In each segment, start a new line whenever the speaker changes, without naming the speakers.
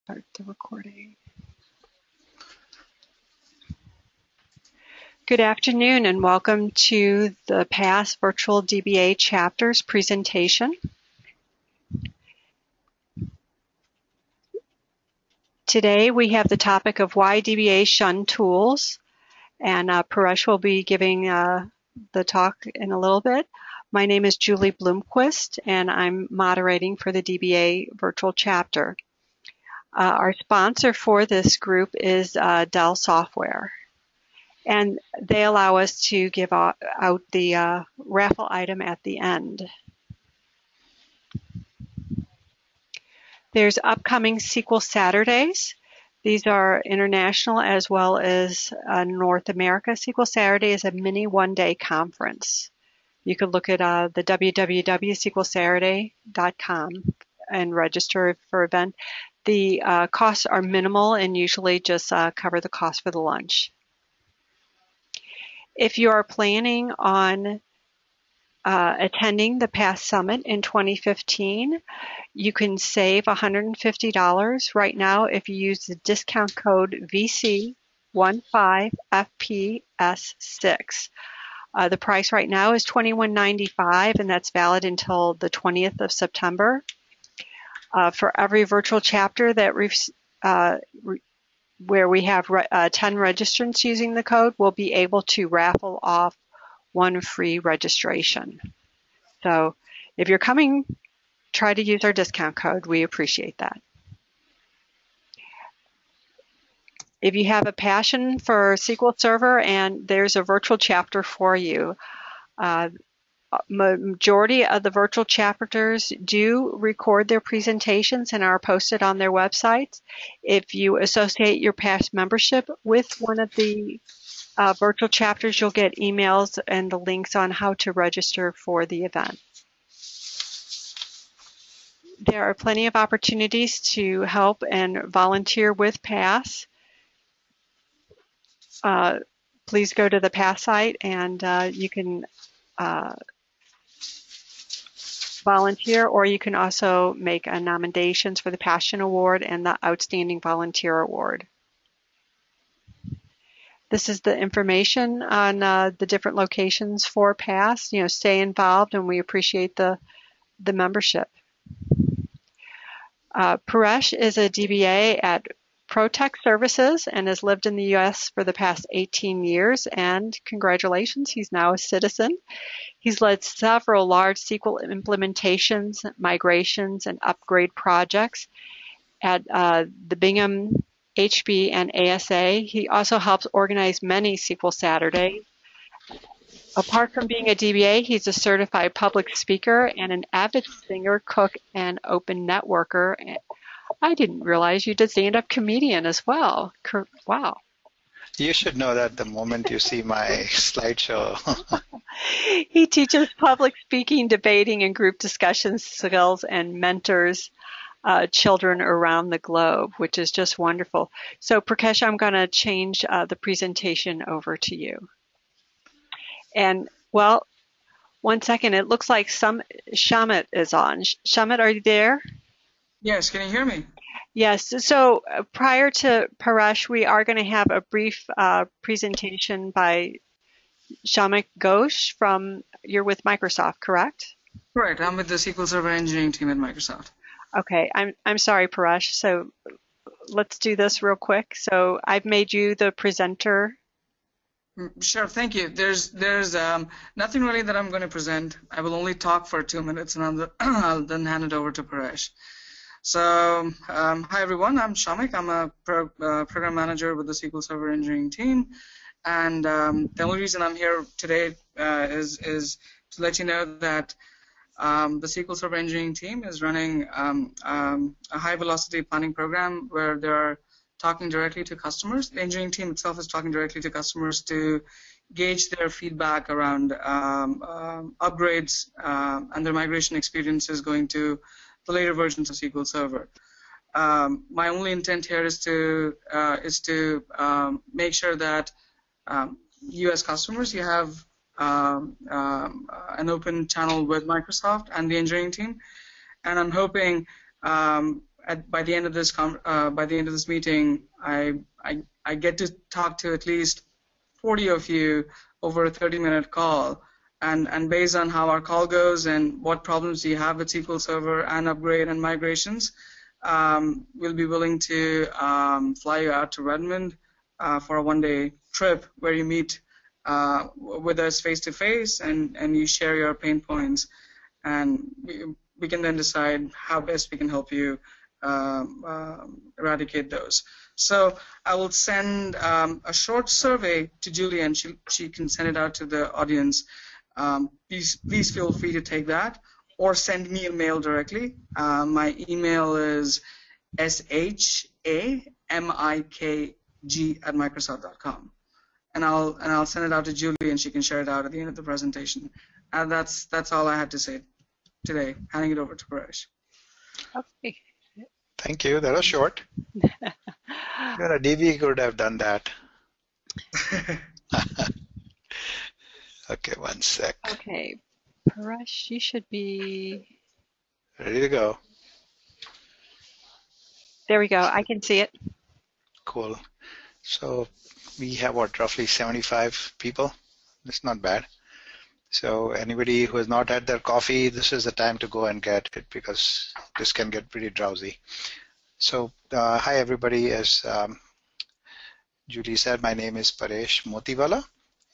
Start the recording. Good afternoon and welcome to the PASS Virtual DBA Chapters presentation. Today we have the topic of why DBAs shun tools, and Paresh will be giving the talk in a little bit. My name is Julie Bloomquist and I'm moderating for the DBA Virtual Chapter. Our sponsor for this group is Dell Software, and they allow us to give out the raffle item at the end. There's upcoming SQL Saturdays. These are international as well as North America. SQL Saturday is a mini one-day conference. You could look at the www.sqlsaturday.com and register for event. The costs are minimal and usually just cover the cost for the lunch. If you are planning on attending the PASS Summit in 2015, you can save $150 right now if you use the discount code VC15FPS6. The price right now is $21.95, and that's valid until the 20th of September. For every virtual chapter that where we have 10 registrants using the code, we'll be able to raffle off one free registration. So if you're coming, try to use our discount code. We appreciate that. If you have a passion for SQL Server and there's a virtual chapter for you, majority of the virtual chapters do record their presentations and are posted on their websites. If you associate your past membership with one of the virtual chapters, you'll get emails and the links on how to register for the event. There are plenty of opportunities to help and volunteer with PASS. Please go to the PASS site and you can volunteer, or you can also make nominations for the Passion Award and the Outstanding Volunteer Award. This is the information on the different locations for PASS. You know, stay involved, and we appreciate the membership. Paresh is a DBA at ProTech Services and has lived in the U.S. for the past 18 years, and congratulations, he's now a citizen. He's led several large SQL implementations, migrations, and upgrade projects at the Bingham, HB, and ASA. He also helps organize many SQL Saturdays. Apart from being a DBA, he's a certified public speaker and an avid singer, cook, and open networker. I didn't realize you did stand-up comedian as well. Wow.
You should know that the moment you see my slideshow.
He teaches public speaking, debating, and group discussion skills and mentors children around the globe, which is just wonderful. So, Prakash, I'm going to change the presentation over to you. And, well, one second. It looks like Shamit is on. Shamit, are you there?
Yes, can you hear me?
Yes. So prior to Paresh, we are going to have a brief presentation by Shamik Ghosh you're with Microsoft, correct?
Correct. I'm with the SQL Server engineering team at Microsoft.
Okay. I'm sorry, Paresh. So let's do this real quick. So I've made you the presenter.
Sure. Thank you. There's nothing really that I'm going to present. I will only talk for 2 minutes, and I'll then hand it over to Paresh. So, hi everyone, I'm Shamik. I'm a program manager with the SQL Server engineering team, and the only reason I'm here today is to let you know that the SQL Server engineering team is running a high-velocity planning program where they're talking directly to customers. The engineering team itself is talking directly to customers to gauge their feedback around upgrades and their migration experiences going to the later versions of SQL Server. My only intent here is to make sure that you as customers, you have an open channel with Microsoft and the engineering team, and I'm hoping by the end of this meeting, I get to talk to at least 40 of you over a 30-minute call, and based on how our call goes and what problems you have with SQL Server and upgrade and migrations, we'll be willing to fly you out to Redmond for a one-day trip where you meet with us face-to-face and you share your pain points, and we can then decide how best we can help you eradicate those. So I will send a short survey to Julie, and she can send it out to the audience. Please feel free to take that, or send me a mail directly. My email is shamikg@microsoft.com, and I'll send it out to Julie, and she can share it out at the end of the presentation. And that's all I had to say today. Handing it over to Paresh.
Okay.
Thank you. That was short. DB could have done that. Okay, one sec.
Okay, Paresh, you should be
Ready to go.
There we go. I can see it.
Cool. So we have roughly 75 people. That's not bad. So anybody who has not had their coffee, this is the time to go and get it, because this can get pretty drowsy. So hi everybody. As Julie said, my name is Paresh Motiwala,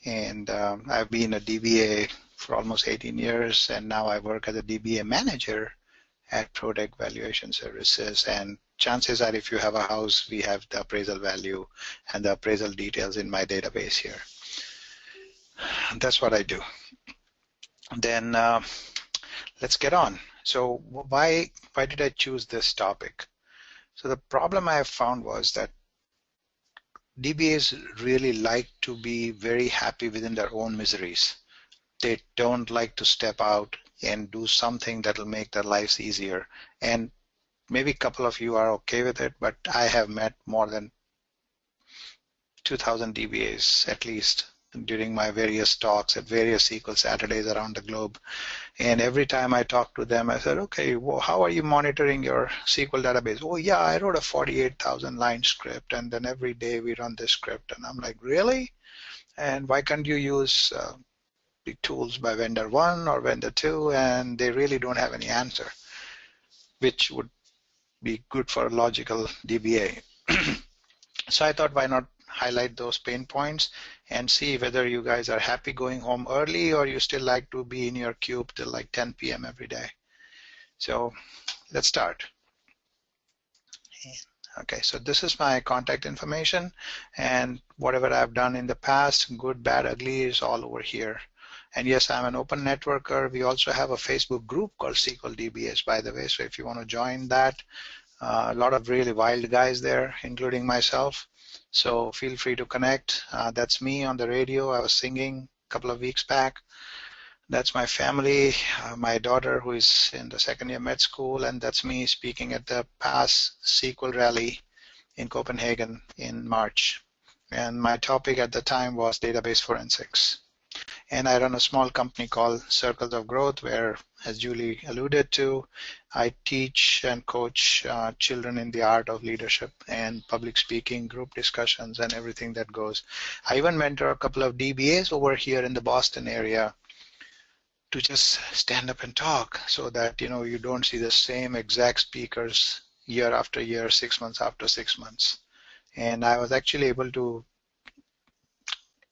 and I've been a DBA for almost 18 years, and now I work as a DBA manager at Product Valuation Services. And chances are, if you have a house, we have the appraisal value and the appraisal details in my database here. That's what I do. Then let's get on. So why did I choose this topic? So the problem I have found was that DBAs really like to be very happy within their own miseries. They don't like to step out and do something that will make their lives easier. And maybe a couple of you are okay with it, but I have met more than 2,000 DBAs at least during my various talks at various SQL Saturdays around the globe. And every time I talk to them, I said, okay, well, how are you monitoring your SQL database? Oh yeah, I wrote a 48,000 line script, and then every day we run this script. And I'm like, really? And why can't you use the tools by vendor 1 or vendor 2? And they really don't have any answer, which would be good for a logical DBA. So I thought, why not highlight those pain points and see whether you guys are happy going home early, or you still like to be in your cube till like 10 p.m. every day. So let's start. Okay, so this is my contact information, and whatever I've done in the past, good, bad, ugly, is all over here. And yes, I'm an open networker. We also have a Facebook group called SQL DBAs, by the way. So if you want to join that, a lot of really wild guys there, including myself. So feel free to connect. That's me on the radio. I was singing a couple of weeks back. That's my family, my daughter who is in the second year med school, and that's me speaking at the PASS SQL rally in Copenhagen in March. And my topic at the time was database forensics. And I run a small company called Circles of Growth, where, as Julie alluded to, I teach and coach children in the art of leadership and public speaking, group discussions, and everything that goes. I even mentor a couple of DBAs over here in the Boston area to just stand up and talk, so that you don't see the same exact speakers year after year, 6 months after 6 months. And I was actually able to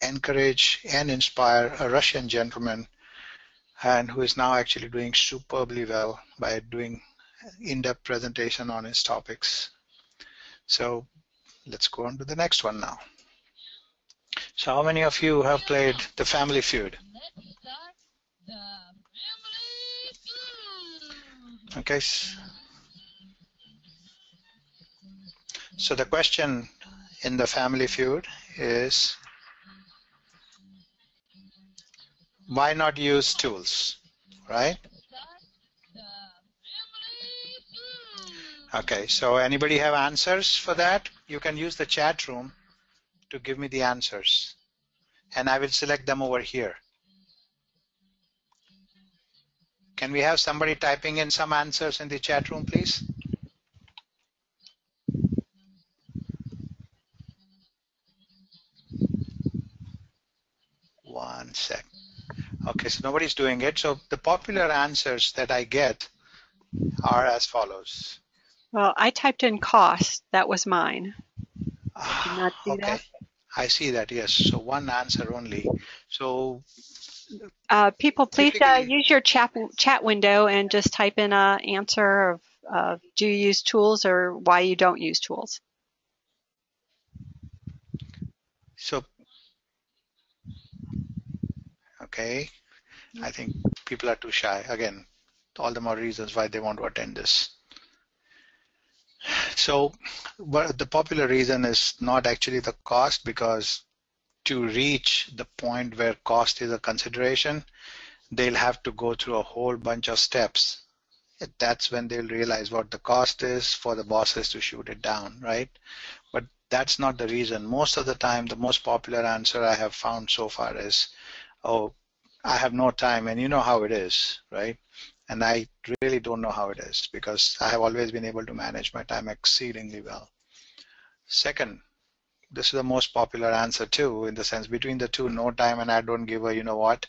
encourage and inspire a Russian gentleman, and who is now actually doing superbly well by doing in-depth presentation on his topics. So let's go on to the next one now. So how many of you have played the Family Feud? Okay. So the question in the Family Feud is, why not use tools, right? Okay, so anybody have answers for that? You can use the chat room to give me the answers, and I will select them over here. Can we have somebody typing in some answers in the chat room, please? 1 sec. Okay, so nobody's doing it. So the popular answers that I get are as follows.
Well, I typed in cost. That was mine. Did you not see
Okay,
that?
I see that, yes. So one answer only. So
People, please
typically,
use your chat window and just type in an answer of do you use tools or why you don't use tools.
so, okay, I think people are too shy. Again, all the more reasons why they want to attend this. So, but the popular reason is not actually the cost, because to reach the point where cost is a consideration, they'll have to go through a whole bunch of steps. That's when they'll realize what the cost is for the bosses to shoot it down, right? But that's not the reason. Most of the time, the most popular answer I have found so far is, oh, I have no time, and you know how it is, right? And I really don't know how it is, because I have always been able to manage my time exceedingly well. Second, this is the most popular answer too, in the sense between the two, no time and I don't give a, you know what,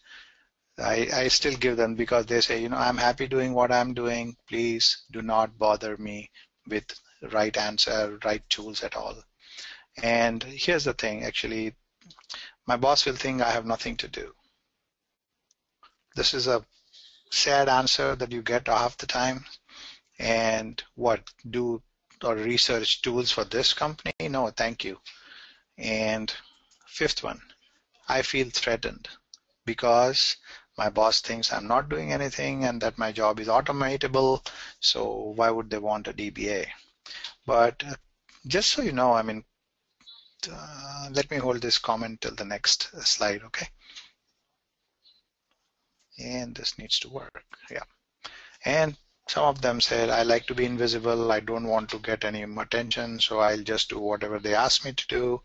I still give them, because they say, you know, I'm happy doing what I'm doing. Please do not bother me with right answer, right tools at all. And here's the thing, actually, my boss will think I have nothing to do. This is a sad answer that you get half the time. And what, do or research tools for this company? No, thank you. And fifth one, I feel threatened because my boss thinks I'm not doing anything and that my job is automatable, so why would they want a DBA? But just so you know, I mean, let me hold this comment till the next slide, okay? And this needs to work, yeah. And some of them said, I like to be invisible, I don't want to get any attention, so I'll just do whatever they ask me to do,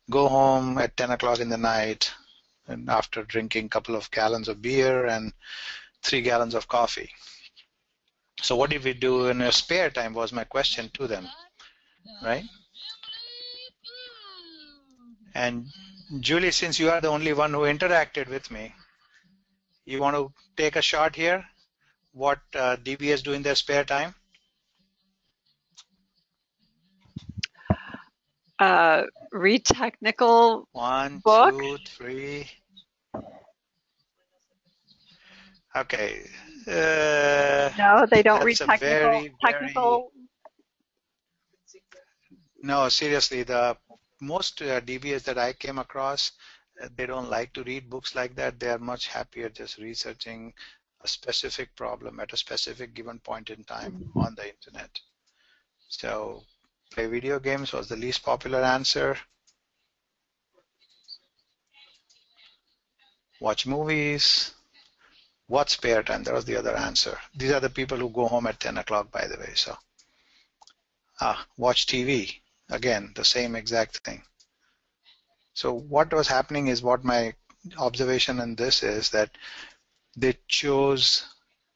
go home at 10 o'clock in the night, and after drinking a couple of gallons of beer and 3 gallons of coffee. So what did we do in your spare time was my question to them, right? And Julie, since you are the only one who interacted with me, you want to take a shot here? What DBAs do in their spare time?
Read technical
One,
books.
2, 3. Okay.
No, they don't read
That's a very. No, seriously, the most DBAs that I came across, they don't like to read books like that. They are much happier just researching a specific problem at a specific given point in time on the internet. So play video games was the least popular answer. Watch movies. What spare time? That was the other answer. These are the people who go home at 10 o'clock, by the way. So watch TV. Again, the same exact thing. So what was happening is, what my observation in this is, that they chose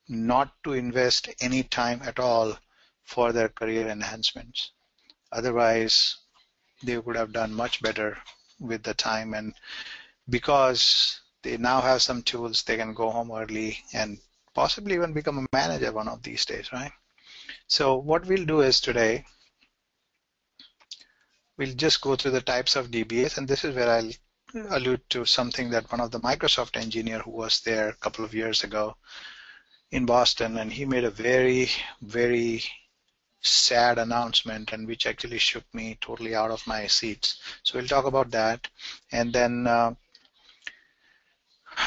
not to invest any time at all for their career enhancements. Otherwise, they would have done much better with the time. And because they now have some tools, they can go home early and possibly even become a manager one of these days, right? So what we'll do is today, we'll just go through the types of DBAs, and this is where I'll allude to something that one of the Microsoft engineer who was there a couple of years ago in Boston, and he made a very, very sad announcement, and which actually shook me totally out of my seats. So we'll talk about that, and then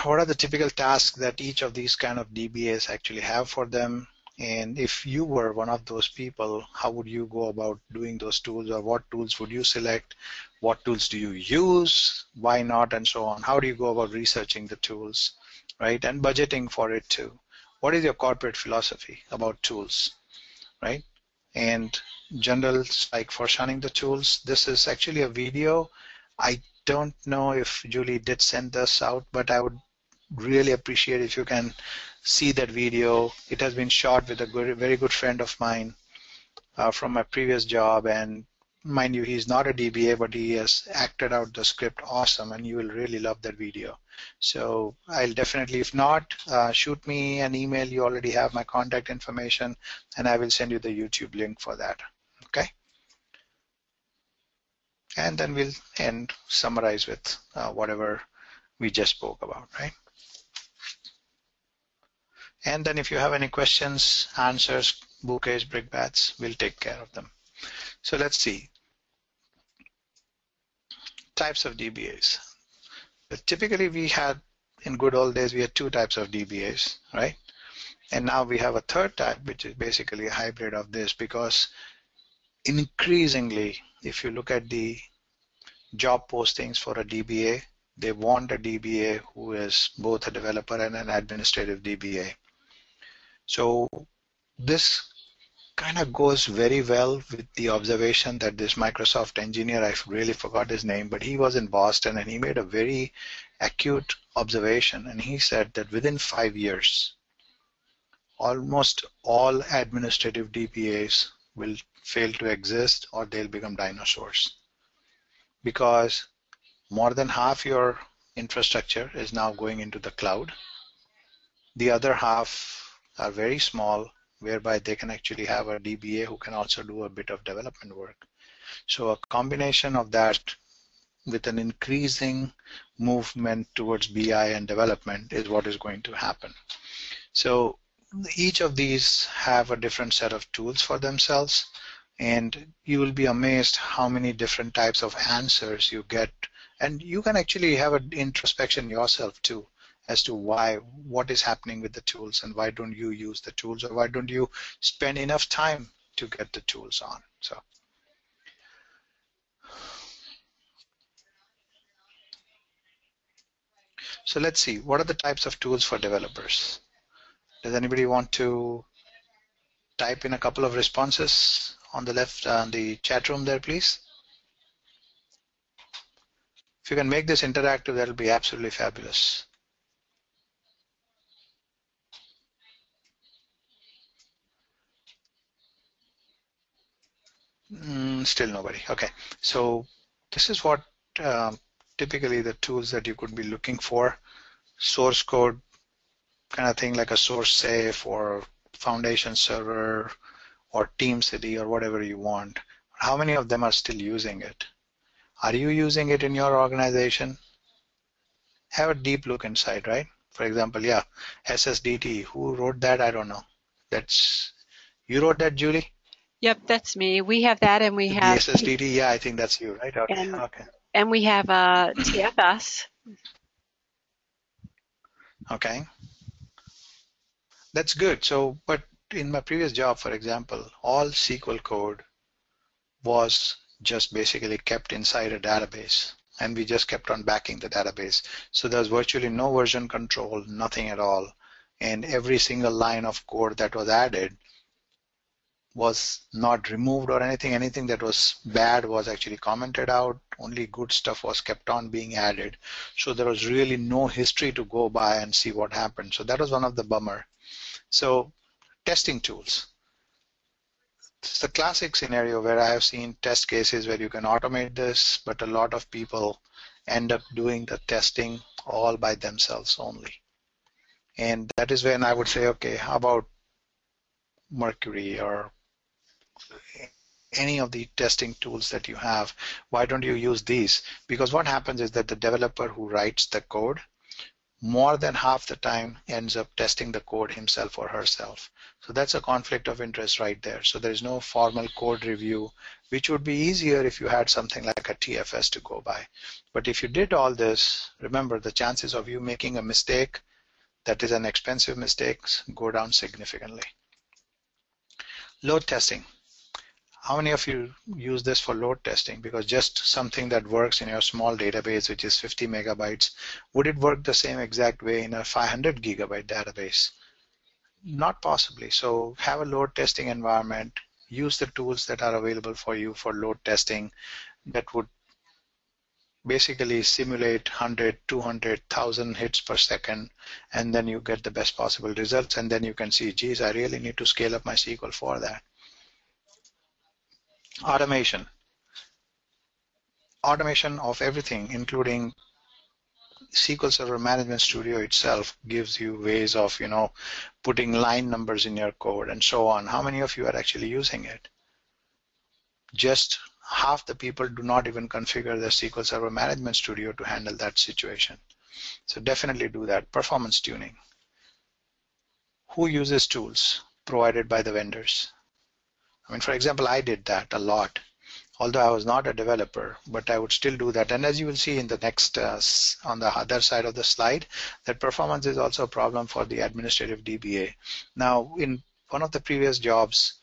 what are the typical tasks that each of these kind of DBAs actually have for them, and if you were one of those people, how would you go about doing those tools, or what tools would you select, what tools do you use, why not, and so on. How do you go about researching the tools, right, and budgeting for it too. What is your corporate philosophy about tools, right? And generals, like for shunning the tools, this is actually a video. I don't know if Julie did send this out, but I would really appreciate if you can see that video. It has been shot with a very good friend of mine from my previous job, and mind you, he's not a DBA, but he has acted out the script awesome, and you will really love that video. So I'll definitely, if not, shoot me an email. You already have my contact information, and I will send you the YouTube link for that. Okay? And then we'll end, summarize with whatever we just spoke about, right? And then if you have any questions, answers, bouquets, brickbats, we'll take care of them. So let's see. Types of DBAs. But typically we had, in good old days, we had two types of DBAs, right? And now we have a third type, which is basically a hybrid of this, because increasingly, if you look at the job postings for a DBA, they want a DBA who is both a developer and an administrative DBA. So this kind of goes very well with the observation that this Microsoft engineer, I really forgot his name, but he was in Boston and he made a very acute observation, and he said that within 5 years, almost all administrative DBAs will fail to exist or they'll become dinosaurs, because more than half your infrastructure is now going into the cloud. The other half are very small, whereby they can actually have a DBA who can also do a bit of development work. So a combination of that with an increasing movement towards BI and development is what is going to happen. So each of these have a different set of tools for themselves, and you will be amazed how many different types of answers you get. And you can actually have an introspection yourself too, as to what is happening with the tools, and why don't you use the tools, or why don't you spend enough time to get the tools on. So let's see, what are the types of tools for developers? Does anybody want to type in a couple of responses on the left, on the chat room there, please? If you can make this interactive, that'll be absolutely fabulous. Still nobody. Okay, so this is what typically the tools that you could be looking for. Source code kind of thing, like a source safe or foundation server or TeamCity or whatever you want. How many of them are still using it? Are you using it in your organization? Have a deep look inside, right? For example, yeah, SSDT. Who wrote that? I don't know. You wrote that, Julie?
Yep, that's me. We have that, and we have
the SSDT. Yeah, I think that's you, right? Okay.
And we have TFS.
Okay. That's good. So, but in my previous job, for example, all SQL code was just basically kept inside a database, and we just kept on backing the database. So there's virtually no version control, nothing at all. And every single line of code that was added was not removed or anything. Anything that was bad was actually commented out. Only good stuff was kept on being added. So there was really no history to go by and see what happened. So that was one of the bummer. So testing tools. It's the classic scenario where I have seen test cases where you can automate this, but a lot of people end up doing the testing all by themselves only. And that is when I would say, okay, how about Mercury or any of the testing tools that you have? Why don't you use these? Because what happens is that the developer who writes the code more than half the time ends up testing the code himself or herself. So that's a conflict of interest right there. So there is no formal code review, which would be easier if you had something like a TFS to go by. But if you did all this, remember the chances of you making a mistake that is an expensive mistake go down significantly. Load testing. How many of you use this for load testing? Because just something that works in your small database, which is 50 megabytes, would it work the same exact way in a 500 gigabyte database? Not possibly. So have a load testing environment. Use the tools that are available for you for load testing that would basically simulate 100, 200, 1,000 hits per second, and then you get the best possible results, and then you can see, geez, I really need to scale up my SQL for that. Automation. automation of everything, including SQL Server Management Studio itself gives you ways of, putting line numbers in your code and so on. How many of you are actually using it? Just half the people do not even configure the SQL Server Management Studio to handle that situation. So definitely do that. Performance tuning. Who uses tools provided by the vendors? I mean, for example, I did that a lot. Although I was not a developer, but I would still do that. And as you will see in the next, on the other side of the slide, that performance is also a problem for the administrative DBA. Now, in one of the previous jobs,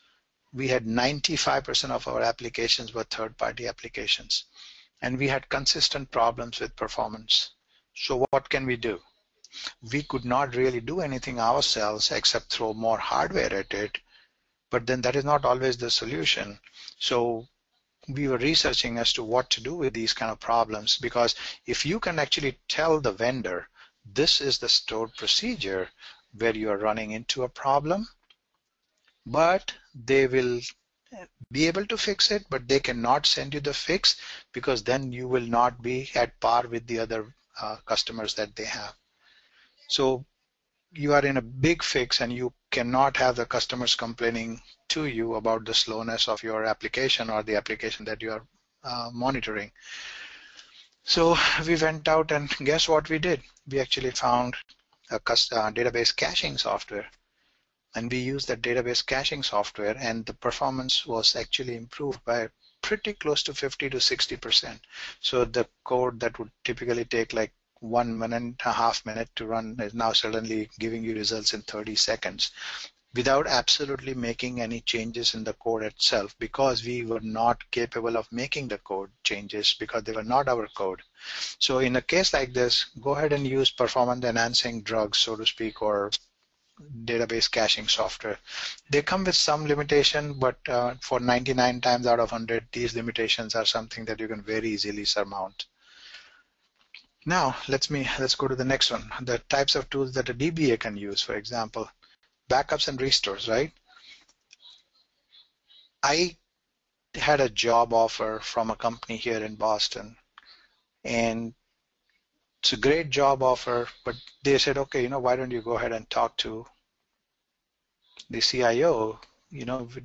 we had 95% of our applications were third-party applications. And we had consistent problems with performance. So what can we do? We could not really do anything ourselves except throw more hardware at it. But then that is not always the solution. So we were researching as to what to do with these kind of problems, because if you can actually tell the vendor this is the stored procedure where you are running into a problem, but they will be able to fix it, but they cannot send you the fix, because then you will not be at par with the other customers that they have. So you are in a big fix and you cannot have the customers complaining to you about the slowness of your application or the application that you are monitoring. So we went out and guess what we did? We actually found a database caching software, and we used that database caching software, and the performance was actually improved by pretty close to 50 to 60%. So the code that would typically take like 1.5 minutes to run is now suddenly giving you results in 30 seconds without absolutely making any changes in the code itself, because we were not capable of making the code changes because they were not our code. So in a case like this, go ahead and use performance enhancing drugs, so to speak, or database caching software. They come with some limitation, but for 99 times out of 100, these limitations are something that you can very easily surmount. Now, let's go to the next one. The types of tools that a DBA can use, for example, backups and restores, right? I had a job offer from a company here in Boston, and it's a great job offer, but they said, okay, why don't you go ahead and talk to the CIO?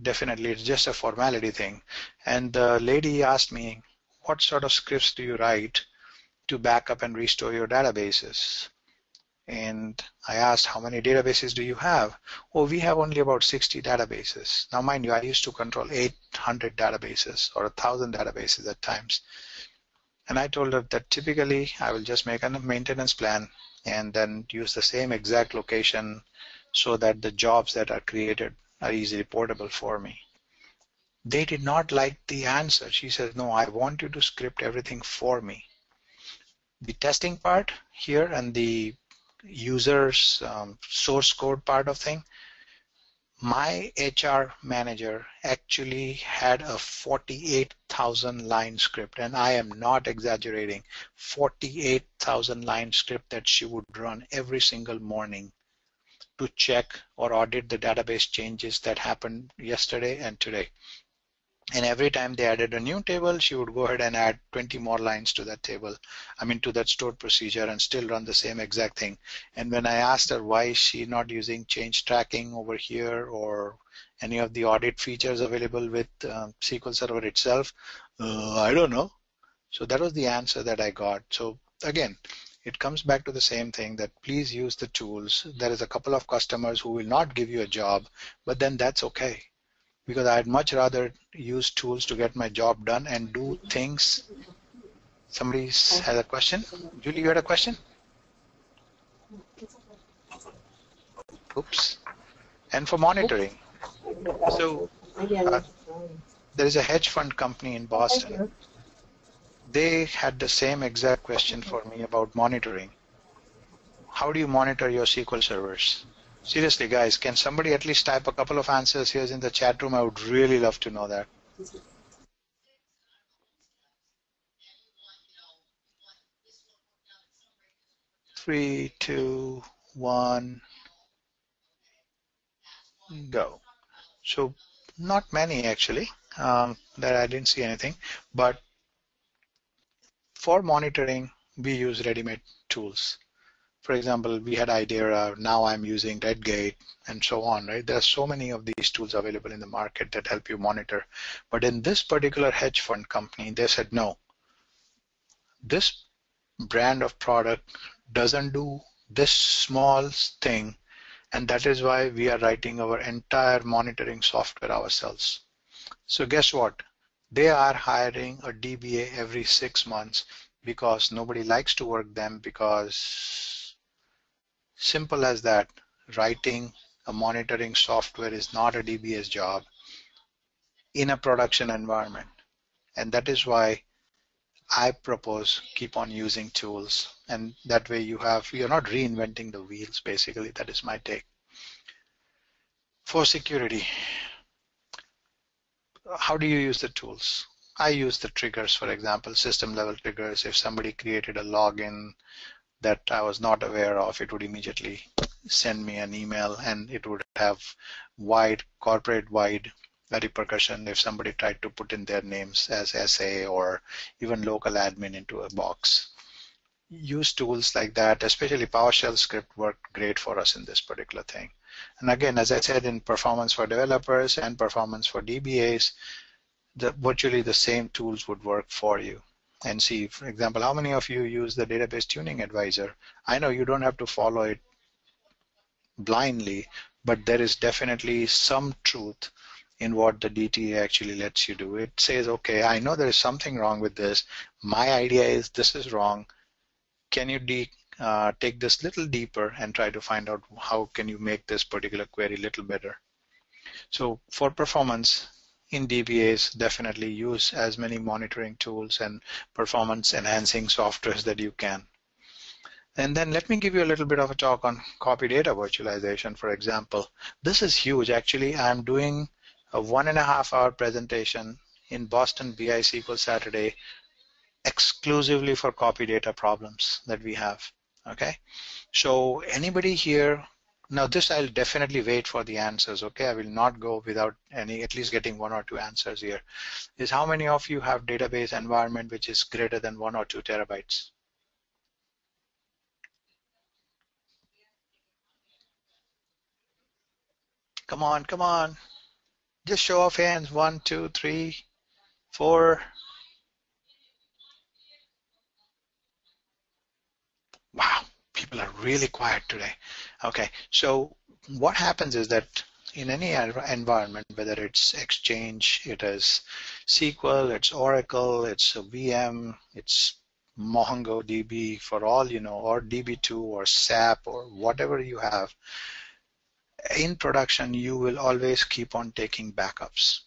Definitely it's just a formality thing. And the lady asked me, what sort of scripts do you write to back up and restore your databases? And I asked, how many databases do you have? Oh, we have only about 60 databases. Now, mind you, I used to control 800 databases or 1,000 databases at times. And I told her that typically I will just make a maintenance plan and then use the same exact location so that the jobs that are created are easily portable for me. They did not like the answer. She said, no, I want you to script everything for me. The testing part here and the users source code part of thing, my HR manager actually had a 48,000 line script, and I am not exaggerating, 48,000 line script that she would run every single morning to check or audit the database changes that happened yesterday and today. And every time they added a new table, she would go ahead and add 20 more lines to that table, to that stored procedure, and still run the same exact thing. And when I asked her why is she not using change tracking over here or any of the audit features available with SQL Server itself, I don't know. So that was the answer that I got. So again, it comes back to the same thing, that please use the tools. There is a couple of customers who will not give you a job, but then that's okay. Because I'd much rather use tools to get my job done and do things. Somebody has a question? Julie, you had a question? Oops. And for monitoring. So there is a hedge fund company in Boston. They had the same exact question for me about monitoring. How do you monitor your SQL servers? Seriously, guys, can somebody at least type a couple of answers here in the chat room? I would really love to know that. 3, 2, 1, go. So not many actually, that I didn't see anything, but for monitoring, we use ready-made tools. For example, we had Idera, now I'm using Redgate, and so on, right? There are so many of these tools available in the market that help you monitor. But in this particular hedge fund company, they said, no, this brand of product doesn't do this small thing, and that is why we are writing our entire monitoring software ourselves. So guess what? They are hiring a DBA every 6 months because nobody likes to work them, because simple as that, writing a monitoring software is not a DBA's job in a production environment. And that is why I propose keep on using tools, and that way you're not reinventing the wheels, basically. That is my take. For security, how do you use the tools? I use the triggers, for example, system level triggers. If somebody created a login that I was not aware of, it would immediately send me an email, and it would have corporate-wide repercussion if somebody tried to put in their names as SA or even local admin into a box. Use tools like that, especially PowerShell script worked great for us in this particular thing. And again, as I said, in performance for developers and performance for DBAs, virtually the same tools would work for you. And see, for example, how many of you use the database tuning advisor? I know you don't have to follow it blindly, but there is definitely some truth in what the DTA actually lets you do. It says, okay, I know there is something wrong with this. My idea is this is wrong. Can you take this little deeper and try to find out how can you make this particular query a little better? So for performance in DBAs, definitely use as many monitoring tools and performance enhancing softwares that you can. And then let me give you a little bit of a talk on copy data virtualization, for example. This is huge. Actually, I'm doing a 1.5 hour presentation in Boston BI SQL Saturday exclusively for copy data problems that we have. Okay, so anybody here, now this I'll definitely wait for the answers. Okay, I will not go without at least getting 1 or 2 answers here. Is how many of you have database environment which is greater than 1 or 2 terabytes? Come on, come on. Just show of hands. 1, 2, 3, 4. Wow, people are really quiet today. Okay, so what happens is that in any environment, whether it's Exchange, it is SQL, it's Oracle, it's a VM, it's MongoDB for all you know, or DB2 or SAP or whatever you have, in production, you will always keep on taking backups.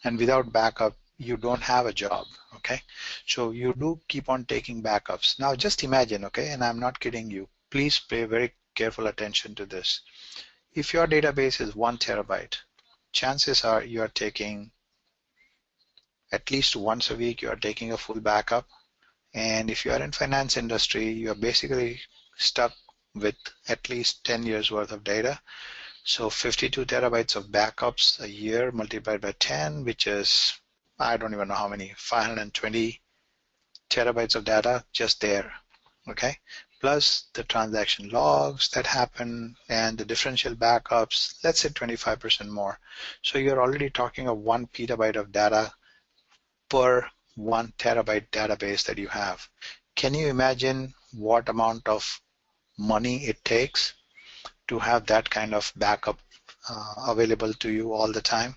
And without backup, you don't have a job, okay? So you do keep on taking backups. Now just imagine, okay, and I'm not kidding you, please pay very careful attention to this. If your database is 1 terabyte, chances are you are taking at least once a week, you are taking a full backup. And if you are in finance industry, you are basically stuck with at least 10 years worth of data. So 52 terabytes of backups a year multiplied by 10, which is, I don't even know how many, 520 terabytes of data just there, okay? Plus the transaction logs that happen and the differential backups, let's say 25% more. So you're already talking of 1 petabyte of data per 1 terabyte database that you have. Can you imagine what amount of money it takes to have that kind of backup available to you all the time?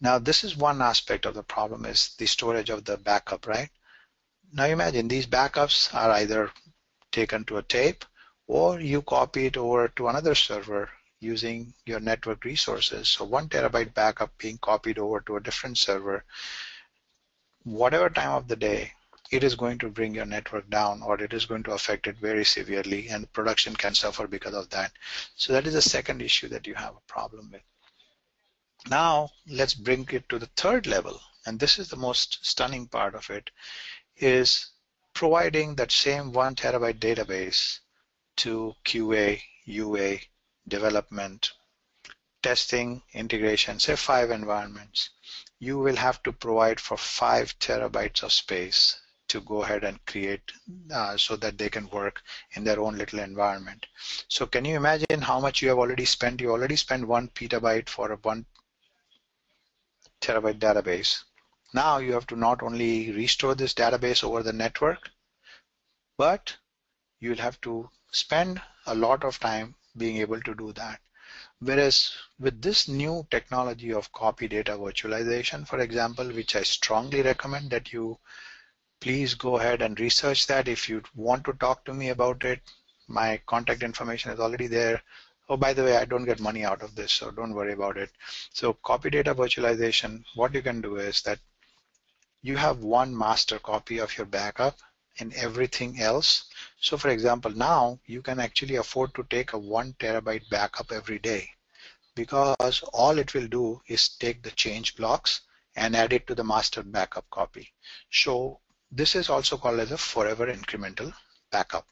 Now, this is one aspect of the problem, is the storage of the backup, right? Now imagine these backups are either taken to a tape or you copy it over to another server using your network resources. So 1 terabyte backup being copied over to a different server, whatever time of the day, it is going to bring your network down, or it is going to affect it very severely, and production can suffer because of that. So that is the second issue that you have a problem with. Now let's bring it to the third level, and this is the most stunning part of it, is providing that same 1 terabyte database to QA, UA, development, testing, integration, say 5 environments. You will have to provide for 5 terabytes of space to go ahead and create so that they can work in their own little environment. So can you imagine how much you have already spent? You already spent 1 petabyte for a 1 terabyte database. Now you have to not only restore this database over the network, but you'll have to spend a lot of time being able to do that. Whereas with this new technology of copy data virtualization, for example, which I strongly recommend that you please go ahead and research that. If you want to talk to me about it, my contact information is already there. Oh, by the way, I don't get money out of this, so don't worry about it. So copy data virtualization, what you can do is that you have one master copy of your backup and everything else. So for example, now you can actually afford to take a 1 terabyte backup every day, because all it will do is take the change blocks and add it to the master backup copy. So this is also called as a forever incremental backup.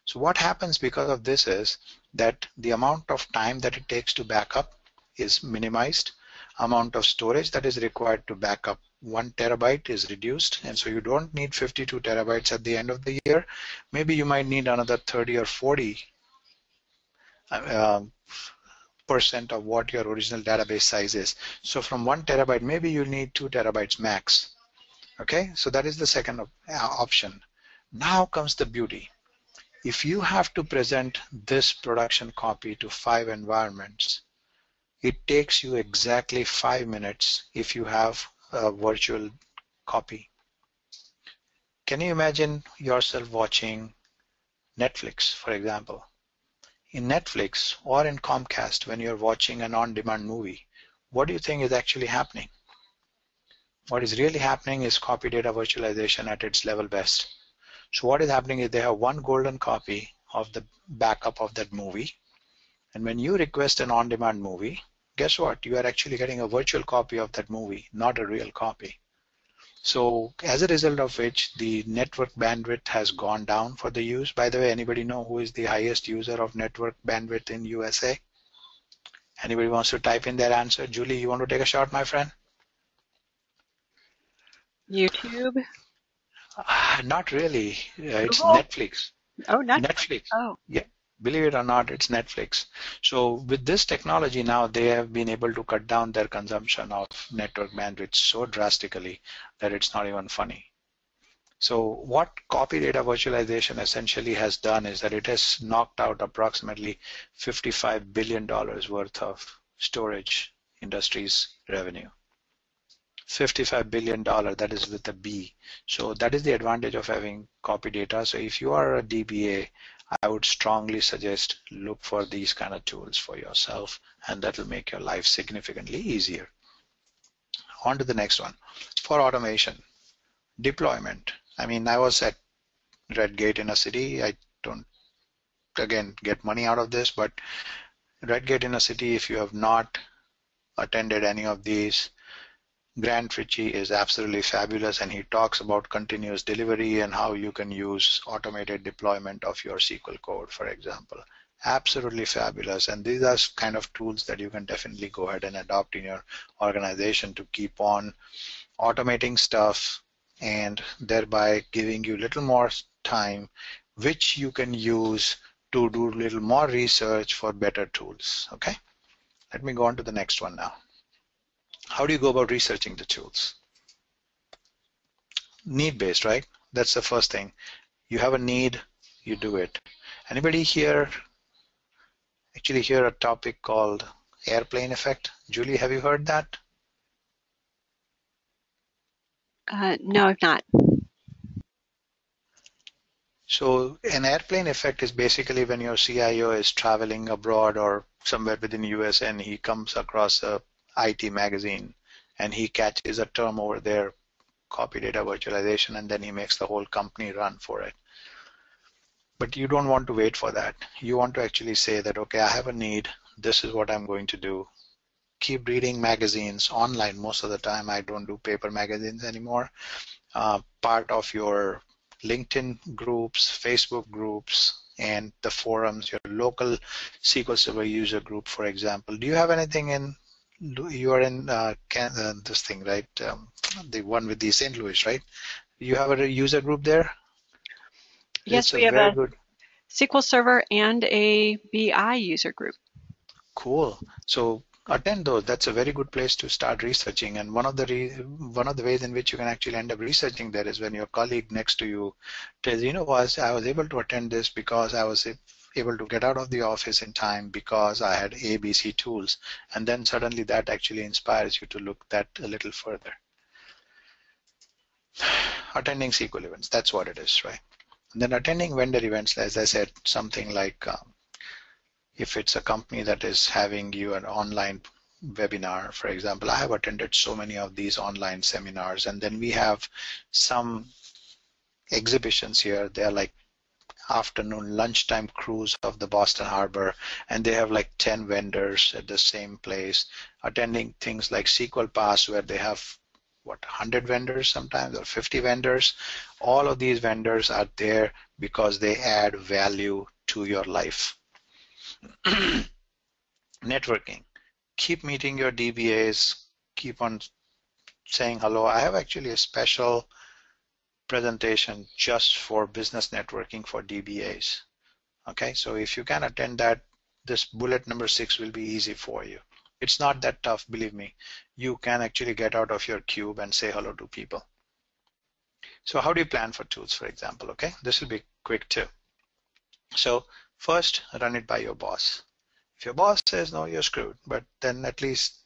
So what happens because of this is that the amount of time that it takes to backup is minimized. Amount of storage that is required to backup 1 terabyte is reduced, and so you don't need 52 terabytes at the end of the year. Maybe you might need another 30 or 40 percent of what your original database size is. So from 1 terabyte, maybe you need 2 terabytes max. Okay, so that is the second option. Now comes the beauty. If you have to present this production copy to 5 environments, it takes you exactly 5 minutes if you have a virtual copy. Can you imagine yourself watching Netflix, for example? In Netflix or in Comcast, when you're watching an on-demand movie, what do you think is actually happening? What is really happening is copy data virtualization at its level best. So what is happening is they have one golden copy of the backup of that movie. And when you request an on-demand movie, guess what? You are actually getting a virtual copy of that movie, not a real copy. So as a result of which, the network bandwidth has gone down for the use. By the way, anybody know who is the highest user of network bandwidth in USA? Anybody wants to type in their answer? Julie, you want to take a shot, my friend?
YouTube?
Not really. It's
Google?
Netflix.
Oh, Netflix.
Netflix.
Oh.
Yeah. Believe it or not, it's Netflix. So with this technology now, they have been able to cut down their consumption of network bandwidth so drastically that it's not even funny. So what copy data virtualization essentially has done is that it has knocked out approximately $55 billion worth of storage industry's revenue. $55 billion, that is with a B. So that is the advantage of having copy data. So if you are a DBA, I would strongly suggest look for these kind of tools for yourself, and that will make your life significantly easier. On to the next one. For automation, deployment. I mean, I was at Redgate in a city. I don't, again, get money out of this, but Redgate in a city, if you have not attended any of these, Grant Ritchie is absolutely fabulous, and he talks about continuous delivery and how you can use automated deployment of your SQL code, for example. Absolutely fabulous, and these are kind of tools that you can definitely go ahead and adopt in your organization to keep on automating stuff and thereby giving you a little more time, which you can use to do a little more research for better tools. Okay, let me go on to the next one now. How do you go about researching the tools? Need-based, right? That's the first thing. You have a need, you do it. Anybody here actually hear a topic called airplane effect? Julie, have you heard that?
No, I've not.
So an airplane effect is basically when your CIO is traveling abroad or somewhere within the US and he comes across a IT magazine and he catches a term over there, copy data virtualization, and then he makes the whole company run for it. But you don't want to wait for that. You want to actually say that, okay, I have a need. This is what I'm going to do. Keep reading magazines online. Most of the time, I don't do paper magazines anymore. Part of your LinkedIn groups, Facebook groups, and the forums, your local SQL Server user group, for example. Do you have anything in, you are in this thing, right? The one with the St. Louis, right? You have a user group there?
Yes,
It's a
we have
very
a
good.
SQL Server and a BI user group.
Cool. So attend those. That's a very good place to start researching. And one of the ways in which you can actually end up researching there is when your colleague next to you tells you, I was able to attend this because I was able to get out of the office in time because I had ABC tools. And then suddenly that actually inspires you to look that a little further. Attending SQL events, that's what it is, right? And then attending vendor events, as I said, something like if it's a company that is having you an online webinar, for example, I have attended so many of these online seminars, and then we have some exhibitions here. They're like afternoon lunchtime cruise of the Boston Harbor, and they have like 10 vendors at the same place. Attending things like SQL Pass, where they have 100 vendors sometimes, or 50 vendors. All of these vendors are there because they add value to your life. Networking. Keep meeting your DBAs. Keep on saying hello. I have actually a special presentation just for business networking for DBAs. Okay, so if you can attend that, this bullet number 6 will be easy for you. It's not that tough, believe me. You can actually get out of your cube and say hello to people. So how do you plan for tools, for example? Okay, this will be quick too. So first, run it by your boss. If your boss says no, you're screwed, but then at least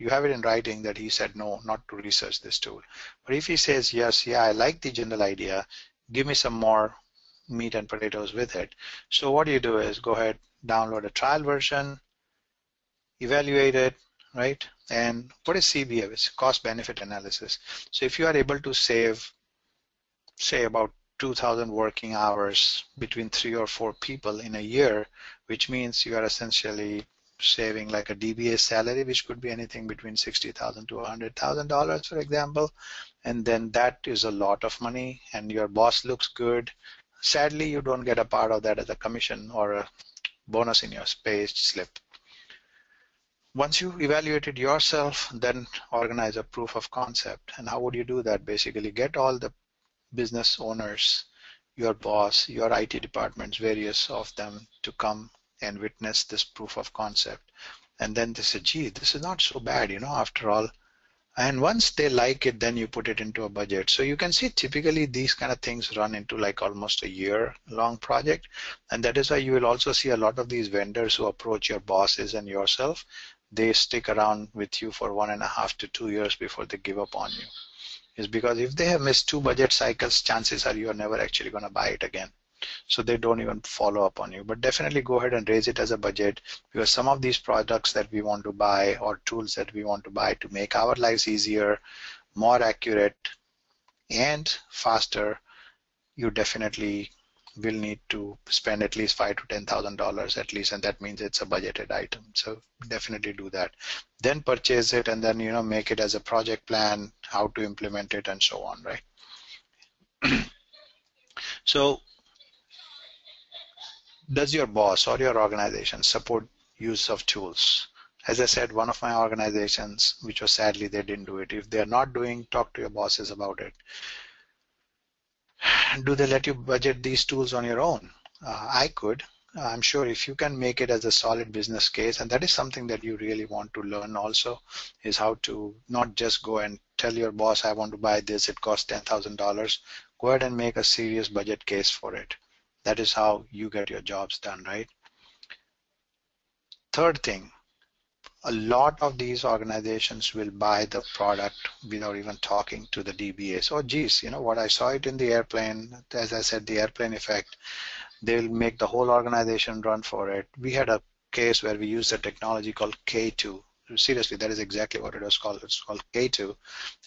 you have it in writing that he said no, not to research this tool. But if he says yes, yeah, I like the general idea, give me some more meat and potatoes with it. So what you do is go ahead, download a trial version, evaluate it, right? And what is CBA? It's cost benefit analysis. So if you are able to save, say, about 2,000 working hours between 3 or 4 people in a year, which means you are essentially saving like a DBA salary, which could be anything between $60,000 to $100,000, for example, and then that is a lot of money, and your boss looks good. Sadly, you don't get a part of that as a commission or a bonus in your pay slip. Once you evaluated yourself, then organize a proof of concept. And how would you do that? Basically, get all the business owners, your boss, your IT departments, various of them to come and witness this proof of concept. And then they say, gee, this is not so bad, after all. And once they like it, then you put it into a budget. So you can see typically these kind of things run into like almost a year-long project. And that is why you will also see a lot of these vendors who approach your bosses and yourself. They stick around with you for 1.5 to 2 years before they give up on you. Is because if they have missed 2 budget cycles, chances are you are never actually going to buy it again. So they don't even follow up on you. But definitely go ahead and raise it as a budget, because some of these products that we want to buy or tools that we want to buy to make our lives easier, more accurate, and faster, you definitely will need to spend at least $5,000 to $10,000 at least, and that means it's a budgeted item. So definitely do that. Then purchase it, and then make it as a project plan, how to implement it, and so on, right? So does your boss or your organization support use of tools? As I said, one of my organizations, which was sadly they didn't do it. If they're not doing, talk to your bosses about it. Do they let you budget these tools on your own? I could. I'm sure if you can make it as a solid business case, and that is something that you really want to learn also, is how to not just go and tell your boss, I want to buy this, it costs $10,000. Go ahead and make a serious budget case for it. That is how you get your jobs done, right? Third thing, a lot of these organizations will buy the product without even talking to the DBAs. Oh, geez, what, I saw it in the airplane. As I said, the airplane effect. They'll make the whole organization run for it. We had a case where we used a technology called K2. Seriously, that is exactly what it was called. It's called K2.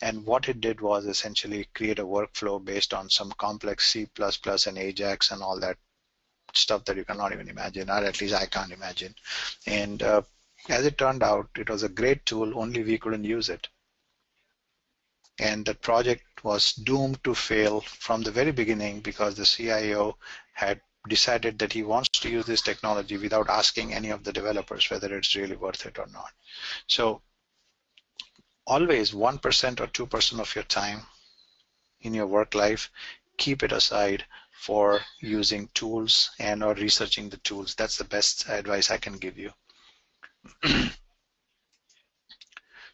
And what it did was essentially create a workflow based on some complex C++ and Ajax and all that stuff that you cannot even imagine, or at least I can't imagine. And as it turned out, it was a great tool, only we couldn't use it. And the project was doomed to fail from the very beginning because the CIO had decided that he wants to use this technology without asking any of the developers whether it's really worth it or not. So always 1% or 2% of your time in your work life, keep it aside for using tools and or researching the tools. That's the best advice I can give you.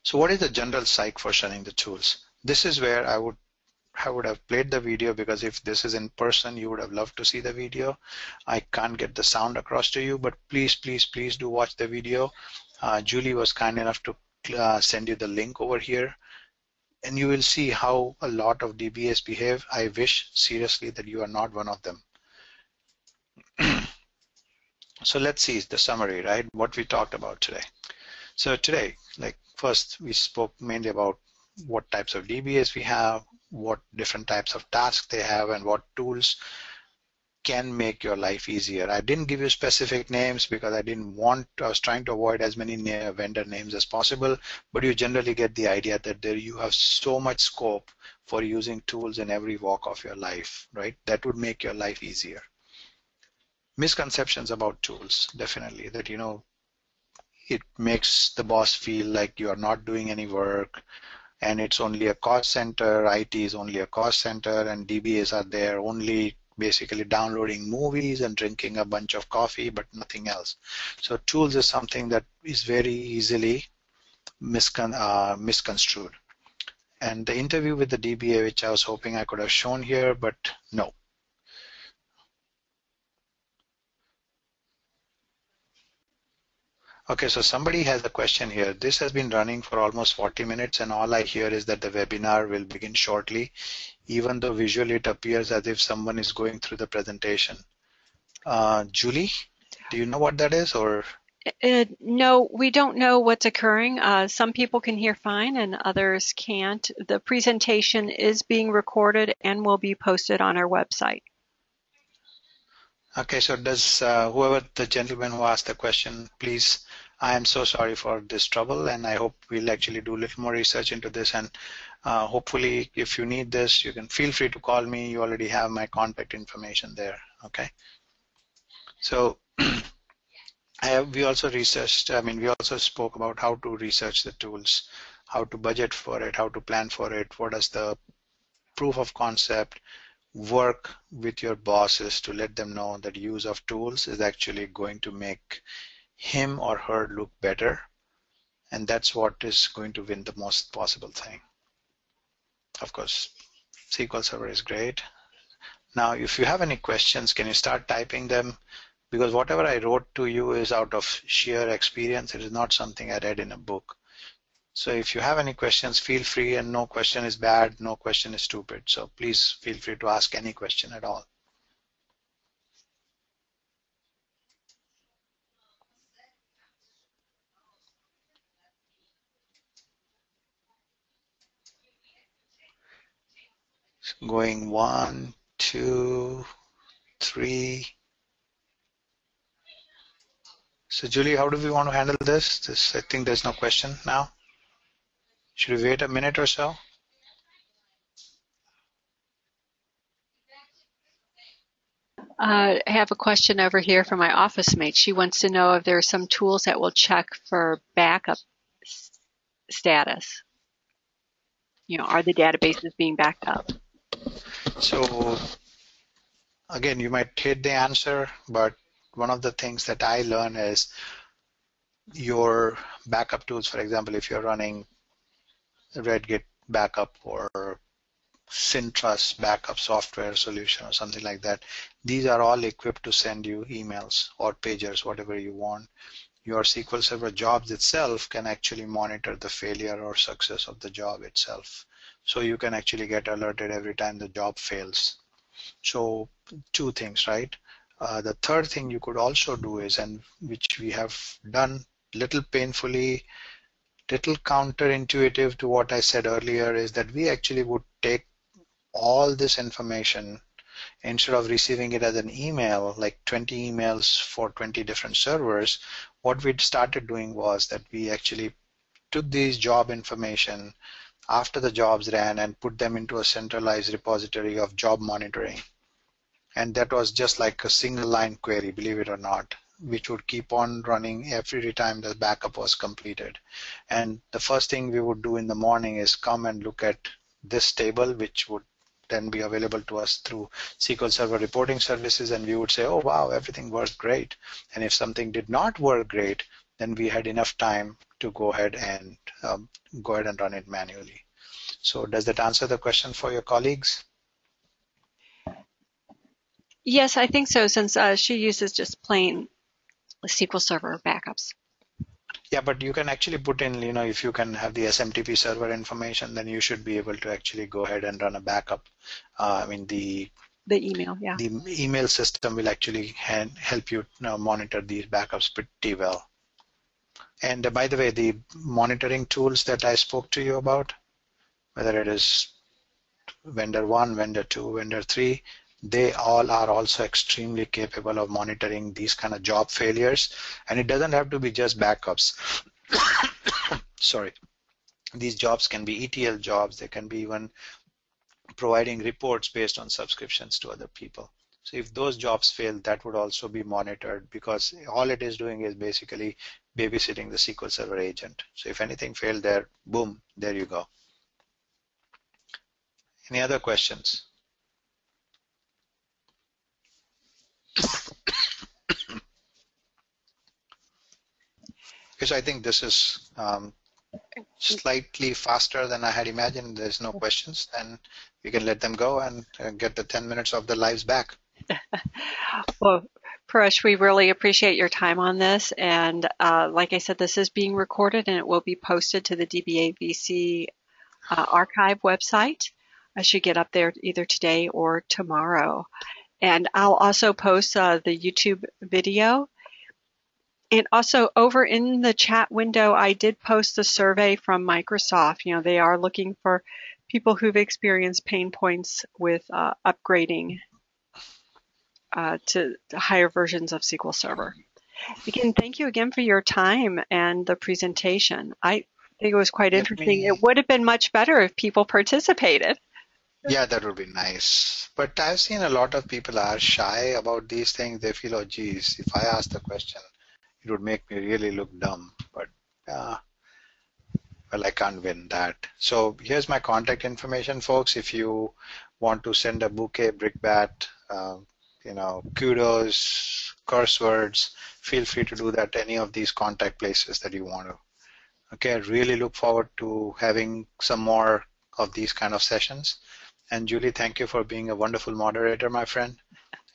So what is the general psych for shunning the tools? This is where I would have played the video, because if this is in person, you would have loved to see the video. I can't get the sound across to you, but please, please, please do watch the video. Julie was kind enough to send you the link over here, and you will see how a lot of DBAs behave. I wish seriously that you are not one of them. So let's see the summary, right? What we talked about today. So today, like first, we spoke mainly about what types of DBAs we have, what different types of tasks they have, and what tools can make your life easier. I didn't give you specific names because I was trying to avoid as many vendor names as possible, but you generally get the idea that you have so much scope for using tools in every walk of your life, right? That would make your life easier. Misconceptions about tools, definitely, that, it makes the boss feel like you are not doing any work, and it's only a cost center, IT is only a cost center, and DBAs are there only basically downloading movies and drinking a bunch of coffee, but nothing else. So tools is something that is very easily misconstrued. And the interview with the DBA, which I was hoping I could have shown here, but no. Okay, so somebody has a question here. This has been running for almost 40 minutes, and all I hear is that the webinar will begin shortly, even though visually it appears as if someone is going through the presentation. Julie, do you know what that is, or?
No, we don't know what's occurring. Some people can hear fine and others can't. The presentation is being recorded and will be posted on our website.
Okay, so does whoever the gentleman who asked the question, please, I am so sorry for this trouble, and I hope we'll actually do a little more research into this, and hopefully if you need this, you can feel free to call me. You already have my contact information there, okay? So we also researched, we also spoke about how to research the tools, how to budget for it, how to plan for it, what is the proof of concept, work with your bosses to let them know that use of tools is actually going to make him or her look better, and that's what is going to win the most possible thing. Of course, SQL Server is great. Now, if you have any questions, can you start typing them? Because whatever I wrote to you is out of sheer experience. It is not something I read in a book. So if you have any questions, feel free, and no question is bad, no question is stupid. So please feel free to ask any question at all. Going 1, 2, 3. So Julie, how do we want to handle this? I think there's no question now. Should we wait a minute or so?
I have a question over here from my office mate. She wants to know if there are some tools that will check for backup status. Are the databases being backed up?
So again, you might hate the answer, but one of the things that I learn is your backup tools. For example, if you're running Redgate backup or Sintrust backup software solution or something like that, these are all equipped to send you emails or pagers, whatever you want. Your SQL Server jobs itself can actually monitor the failure or success of the job itself. So you can actually get alerted every time the job fails. So two things, right? The third thing you could also do is, and which we have done little painfully, little counterintuitive to what I said earlier, is that we actually would take all this information, instead of receiving it as an email, like 20 emails for 20 different servers, what we started doing was that we actually took these job information after the jobs ran and put them into a centralized repository of job monitoring. And that was just like a single line query, believe it or not, which would keep on running every time the backup was completed. And the first thing we would do in the morning is come and look at this table, which would then be available to us through SQL Server reporting services, and we would say, oh, wow, everything worked great. And if something did not work great, then we had enough time to go ahead and run it manually. So does that answer the question for your colleagues?
Yes, I think so, since she uses just plain SQL Server backups.
Yeah, but you can actually put in, if you can have the SMTP server information, then you should be able to actually go ahead and run a backup. The
email, yeah.
The email system will actually help you monitor these backups pretty well. And by the way, the monitoring tools that I spoke to you about, whether it is vendor 1, vendor 2, vendor 3, they all are also extremely capable of monitoring these kind of job failures. And it doesn't have to be just backups. Sorry. These jobs can be ETL jobs. They can be even providing reports based on subscriptions to other people. So if those jobs fail, that would also be monitored, because all it is doing is basically babysitting the SQL Server agent. So if anything failed there, boom, there you go. Any other questions? Because I think this is slightly faster than I had imagined. There's no questions, then we can let them go and get the 10 minutes of their lives back.
Well, Paresh, we really appreciate your time on this. And like I said, this is being recorded and it will be posted to the DBA VC archive website. I should get up there either today or tomorrow. And I'll also post the YouTube video. And also over in the chat window, I did post a survey from Microsoft. They are looking for people who've experienced pain points with upgrading to higher versions of SQL Server. Again, thank you again for your time and the presentation. I think it was quite interesting. It would have been much better if people participated.
Yeah, that would be nice. But I've seen a lot of people are shy about these things. They feel, oh, geez, if I ask the question, it would make me really look dumb. But, well, I can't win that. So here's my contact information, folks. If you want to send a bouquet, brickbat, kudos, curse words, feel free to do that at any of these contact places that you want to. Okay, I really look forward to having some more of these kind of sessions. And Julie, thank you for being a wonderful moderator, my friend.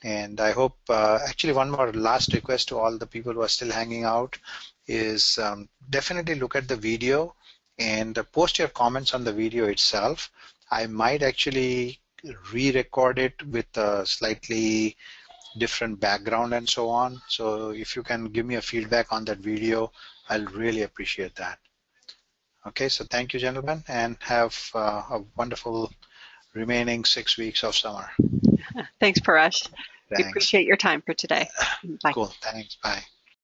And I hope, actually one more last request to all the people who are still hanging out is definitely look at the video and post your comments on the video itself. I might actually re-record it with a slightly different background and so on. So if you can give me a feedback on that video, I'll really appreciate that. Okay, so thank you, gentlemen, and have a wonderful remaining 6 weeks of summer.
Thanks, Paresh.
Thanks.
We appreciate your time for today. Bye.
Cool, thanks, bye.